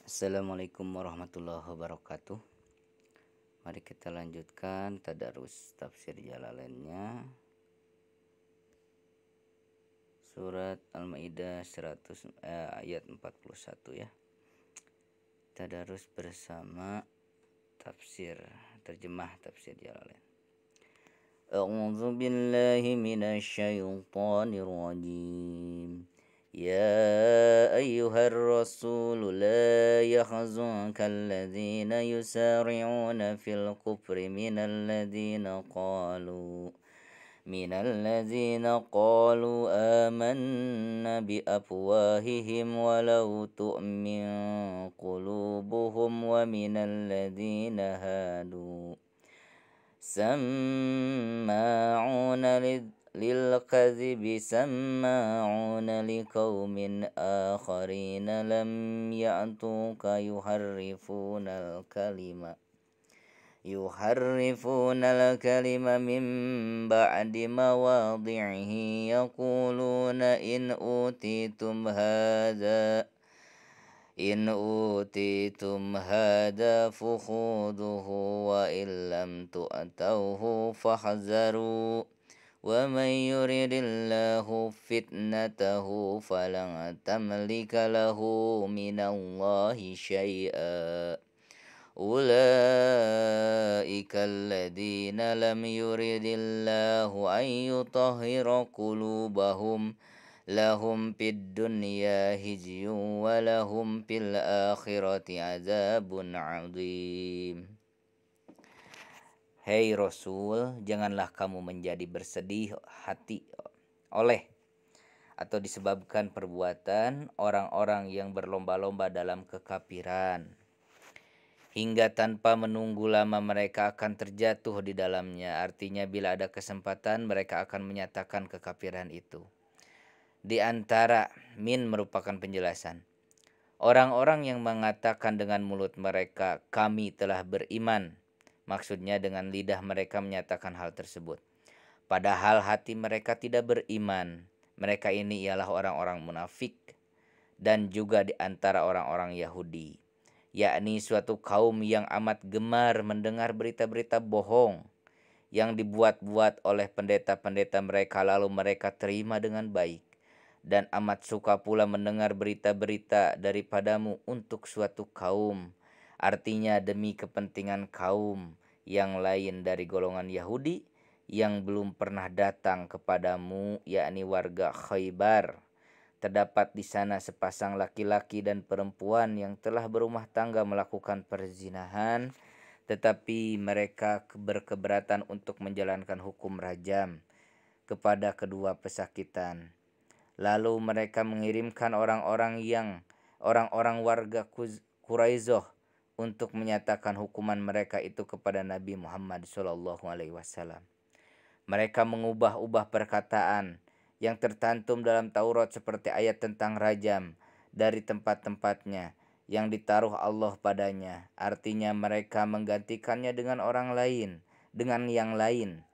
Assalamualaikum warahmatullahi wabarakatuh. Mari kita lanjutkan tadarus tafsir Jalalainnya. Surat Al-Maidah 100 ayat 41 ya. Tadarus bersama tafsir terjemah tafsir Jalalain. A'udzu billahi minasy syaithanir rajim. يا أيها الرسول لا يحزنك الذين يسارعون في الكفر من الذين قالوا آمنا بأفواههم ولو تؤمن قلوبهم ومن الذين هادوا سماعون للكذب سماعون لقوم آخرين لم يأتوك يحرفون الكلم من بعد مواضعه يقولون إن أوتيتم هذا فخذوه وإن لم تؤتوه فاحذروا ومن يرد الله فتنته فلن تملك له من الله شيئا أولئك الذين لم يرد الله أن يطهر قلوبهم لهم في الدنيا خزي ولهم في الآخرة عذاب عظيم. Hei Rasul, janganlah kamu menjadi bersedih hati oleh atau disebabkan perbuatan orang-orang yang berlomba-lomba dalam kekafiran, hingga tanpa menunggu lama mereka akan terjatuh di dalamnya. Artinya bila ada kesempatan mereka akan menyatakan kekafiran itu. Di antara min merupakan penjelasan. Orang-orang yang mengatakan dengan mulut mereka, kami telah beriman. Maksudnya dengan lidah mereka menyatakan hal tersebut. Padahal hati mereka tidak beriman. Mereka ini ialah orang-orang munafik dan juga di antara orang-orang Yahudi. Yakni suatu kaum yang amat gemar mendengar berita-berita bohong yang dibuat-buat oleh pendeta-pendeta mereka lalu mereka terima dengan baik. Dan amat suka pula mendengar berita-berita daripadamu untuk suatu kaum. Artinya demi kepentingan kaum yang lain dari golongan Yahudi yang belum pernah datang kepadamu, yakni warga Khaybar. Terdapat di sana sepasang laki-laki dan perempuan yang telah berumah tangga melakukan perzinahan, tetapi mereka berkeberatan untuk menjalankan hukum rajam kepada kedua pesakitan. Lalu mereka mengirimkan orang-orang warga Quraizoh untuk menyatakan hukuman mereka itu kepada Nabi Muhammad SAW. Mereka mengubah-ubah perkataan yang tercantum dalam Taurat seperti ayat tentang rajam dari tempat-tempatnya yang ditaruh Allah padanya. Artinya mereka menggantikannya dengan yang lain.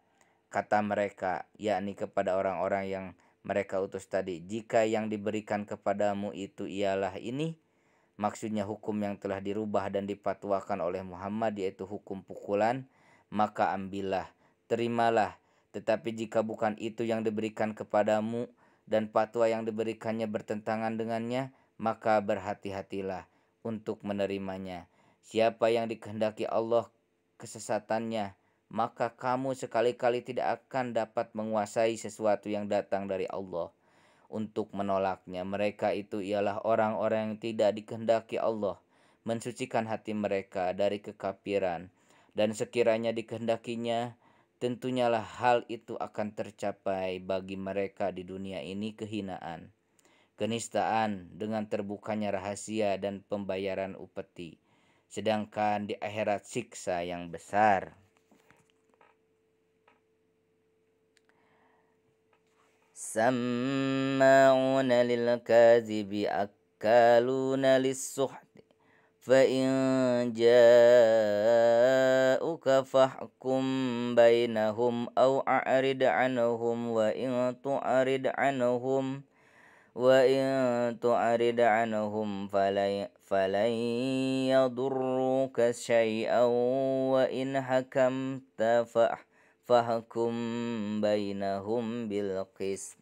Kata mereka, yakni kepada orang-orang yang mereka utus tadi, jika yang diberikan kepadamu itu ialah ini, maksudnya hukum yang telah dirubah dan dipatwakan oleh Muhammad, yaitu hukum pukulan, maka ambillah, terimalah. Tetapi jika bukan itu yang diberikan kepadamu dan fatwa yang diberikannya bertentangan dengannya, maka berhati-hatilah untuk menerimanya. Siapa yang dikehendaki Allah kesesatannya, maka kamu sekali-kali tidak akan dapat menguasai sesuatu yang datang dari Allah untuk menolaknya. Mereka itu ialah orang-orang yang tidak dikehendaki Allah mensucikan hati mereka dari kekafiran, dan sekiranya dikehendakinya, tentunya lah hal itu akan tercapai bagi mereka di dunia ini kehinaan, kenistaan dengan terbukanya rahasia dan pembayaran upeti, sedangkan di akhirat siksa yang besar. Samma'una lil kadhibi akaluna lis-suhti fa in ja'uka fahkum bainahum aw a'rid anhum wa in tu'rid anhum وإن تعرض عنهم فلن يضروك شيئا وإن حكمت فاحكم بينهم بالقسط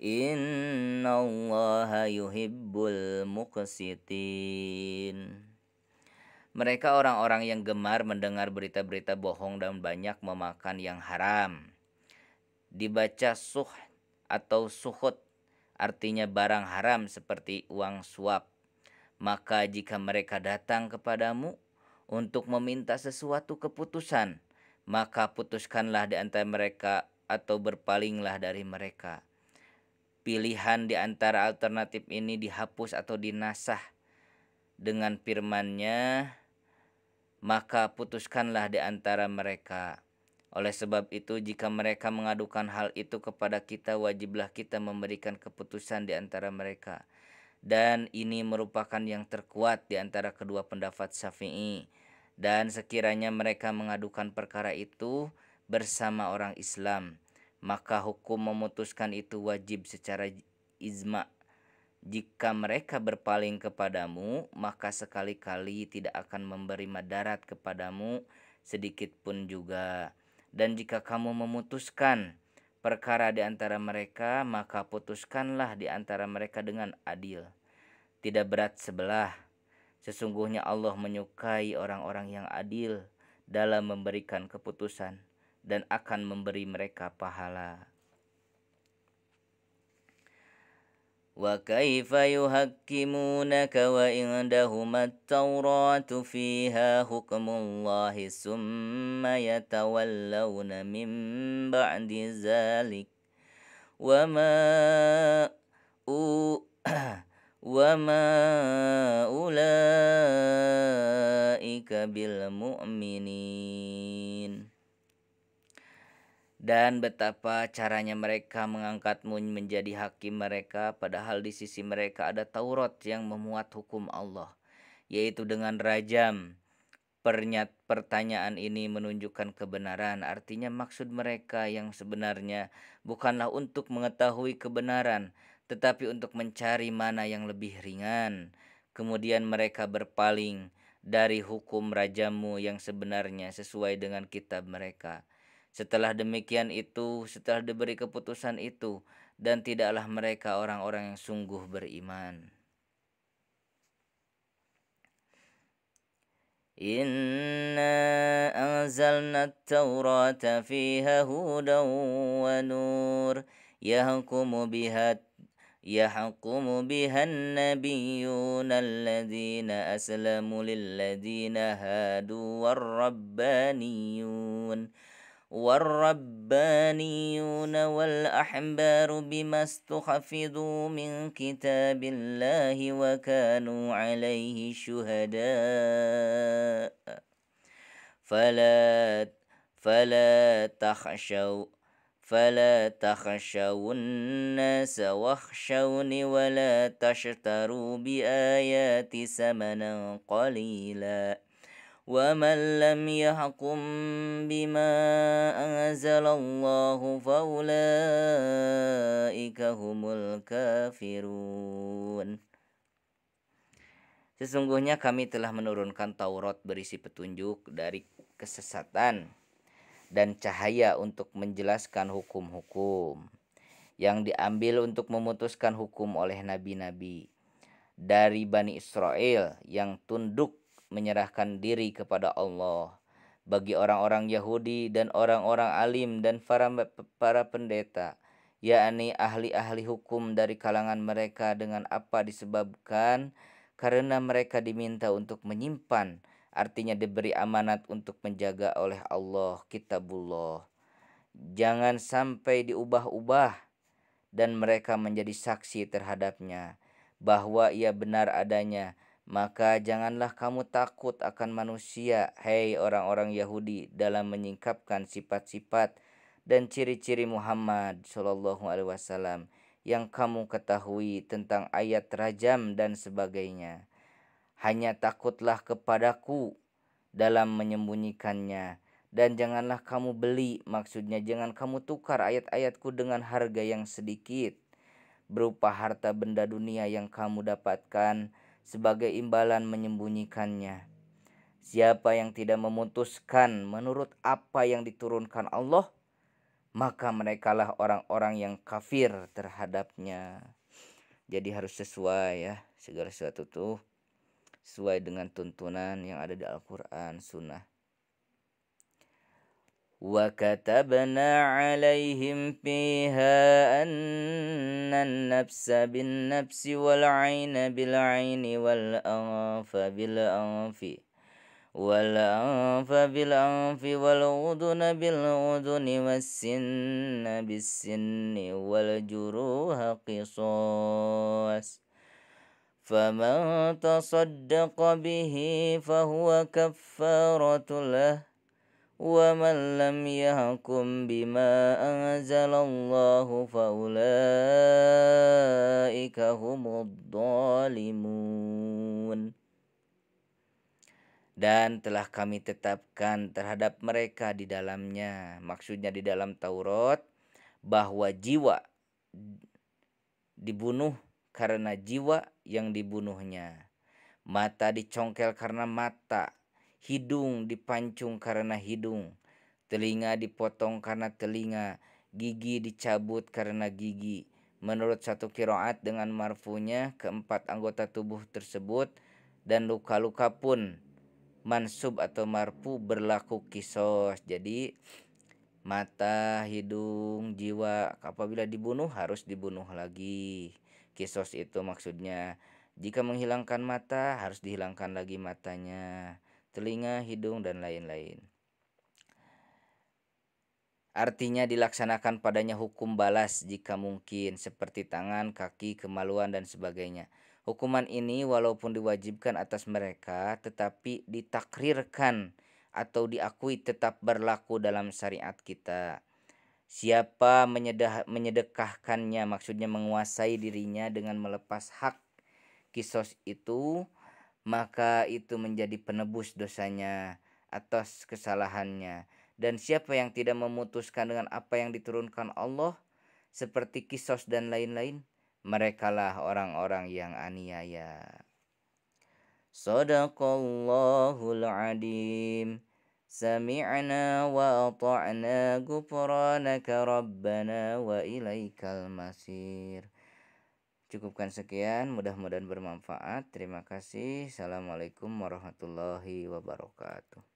إن الله يحب المقسطين. Mereka orang-orang yang gemar mendengar berita-berita bohong dan banyak memakan yang haram. Dibaca suh atau suhut, artinya barang haram seperti uang suap. Maka jika mereka datang kepadamu untuk meminta sesuatu keputusan, maka putuskanlah di antara mereka atau berpalinglah dari mereka. Pilihan di antara alternatif ini dihapus atau dinasah dengan firman-Nya, maka putuskanlah di antara mereka. Oleh sebab itu, jika mereka mengadukan hal itu kepada kita, wajiblah kita memberikan keputusan di antara mereka. Dan ini merupakan yang terkuat di antara kedua pendapat Syafi'i. Dan sekiranya mereka mengadukan perkara itu bersama orang Islam, maka hukum memutuskan itu wajib secara ijma'. Jika mereka berpaling kepadamu, maka sekali-kali tidak akan memberi madarat kepadamu sedikit pun juga. Dan jika kamu memutuskan perkara di antara mereka, maka putuskanlah di antara mereka dengan adil, tidak berat sebelah. Sesungguhnya Allah menyukai orang-orang yang adil dalam memberikan keputusan dan akan memberi mereka pahala. وكيف يحكمونك وعندهم التوراة فيها حكم الله ثم يتولون من بعد ذلك وما أولئك بالمؤمنين. Dan betapa caranya mereka mengangkatmu menjadi hakim mereka, padahal di sisi mereka ada Taurat yang memuat hukum Allah, yaitu dengan rajam. Pertanyaan ini menunjukkan kebenaran, artinya maksud mereka yang sebenarnya bukanlah untuk mengetahui kebenaran, tetapi untuk mencari mana yang lebih ringan. Kemudian mereka berpaling dari hukum rajammu yang sebenarnya sesuai dengan kitab mereka. Setelah demikian itu, setelah diberi keputusan itu, dan tidaklah mereka orang-orang yang sungguh beriman. Inna anzalna at-taurata fiha hudan wa nur yahkumu biha an-nabiyyuna alladhina aslamu lilladhina hadu والربانيون والأحبار بما استحفظوا من كتاب الله وكانوا عليه شهداء فلا تخشوا الناس واخشوني ولا تشتروا بآياتي ثمنا قليلا ومن لم يحكم بما أنزل الله فأولئك هم الكافرون. Sesungguhnya kami telah menurunkan Taurat berisi petunjuk dari kesesatan dan cahaya untuk menjelaskan hukum-hukum yang diambil untuk memutuskan hukum oleh nabi-nabi dari Bani Israel yang tunduk menyerahkan diri kepada Allah. Bagi orang-orang Yahudi dan orang-orang alim dan para pendeta, yakni ahli-ahli hukum dari kalangan mereka, dengan apa disebabkan karena mereka diminta untuk menyimpan, artinya diberi amanat untuk menjaga oleh Allah kitabullah. Jangan sampai diubah-ubah dan mereka menjadi saksi terhadapnya bahwa ia benar adanya. Maka janganlah kamu takut akan manusia, hei orang-orang Yahudi, dalam menyingkapkan sifat-sifat dan ciri-ciri Muhammad SAW yang kamu ketahui tentang ayat rajam dan sebagainya. Hanya takutlah kepadaku dalam menyembunyikannya, dan janganlah kamu beli, maksudnya jangan kamu tukar ayat-ayatku dengan harga yang sedikit. berupa harta benda dunia yang kamu dapatkan sebagai imbalan menyembunyikannya. Siapa yang tidak memutuskan menurut apa yang diturunkan Allah, maka merekalah orang-orang yang kafir terhadapnya. Jadi harus sesuai ya, segala sesuatu tuh sesuai dengan tuntunan yang ada di Al-Quran, Sunnah. وكتبنا عليهم فيها أن النفس بالنفس والعين بالعين والأنف بالأنف والأذن بالأذن والسن بالسن والجروح قصاص فمن تصدق به فهو كفارة له ومن لم يحكم بما أنزل الله فأولئك هم الظالمون. Dan telah kami tetapkan terhadap mereka di dalamnya, maksudnya di dalam Taurat, bahwa jiwa dibunuh karena jiwa yang dibunuhnya, mata dicongkel karena mata, hidung dipancung karena hidung, telinga dipotong karena telinga, gigi dicabut karena gigi. Menurut satu qiraat dengan marfunya keempat anggota tubuh tersebut, dan luka-luka pun mansub atau marfu berlaku kisos. Jadi mata, hidung, jiwa apabila dibunuh harus dibunuh lagi. Kisos itu maksudnya jika menghilangkan mata harus dihilangkan lagi matanya, telinga, hidung, dan lain-lain. Artinya dilaksanakan padanya hukum balas jika mungkin, seperti tangan, kaki, kemaluan, dan sebagainya. Hukuman ini walaupun diwajibkan atas mereka, tetapi ditakrirkan atau diakui tetap berlaku dalam syariat kita. Siapa menyedekahkannya, maksudnya menguasai dirinya dengan melepas hak kisos itu, maka itu menjadi penebus dosanya atas kesalahannya. Dan siapa yang tidak memutuskan dengan apa yang diturunkan Allah, seperti kisos dan lain-lain, merekalah orang-orang yang aniaya. Sadaqallahul adim. Sami'na wa ata'na ghufranaka rabbana wa ilaikal masir. Cukupkan sekian, mudah-mudahan bermanfaat. Terima kasih. Assalamualaikum warahmatullahi wabarakatuh.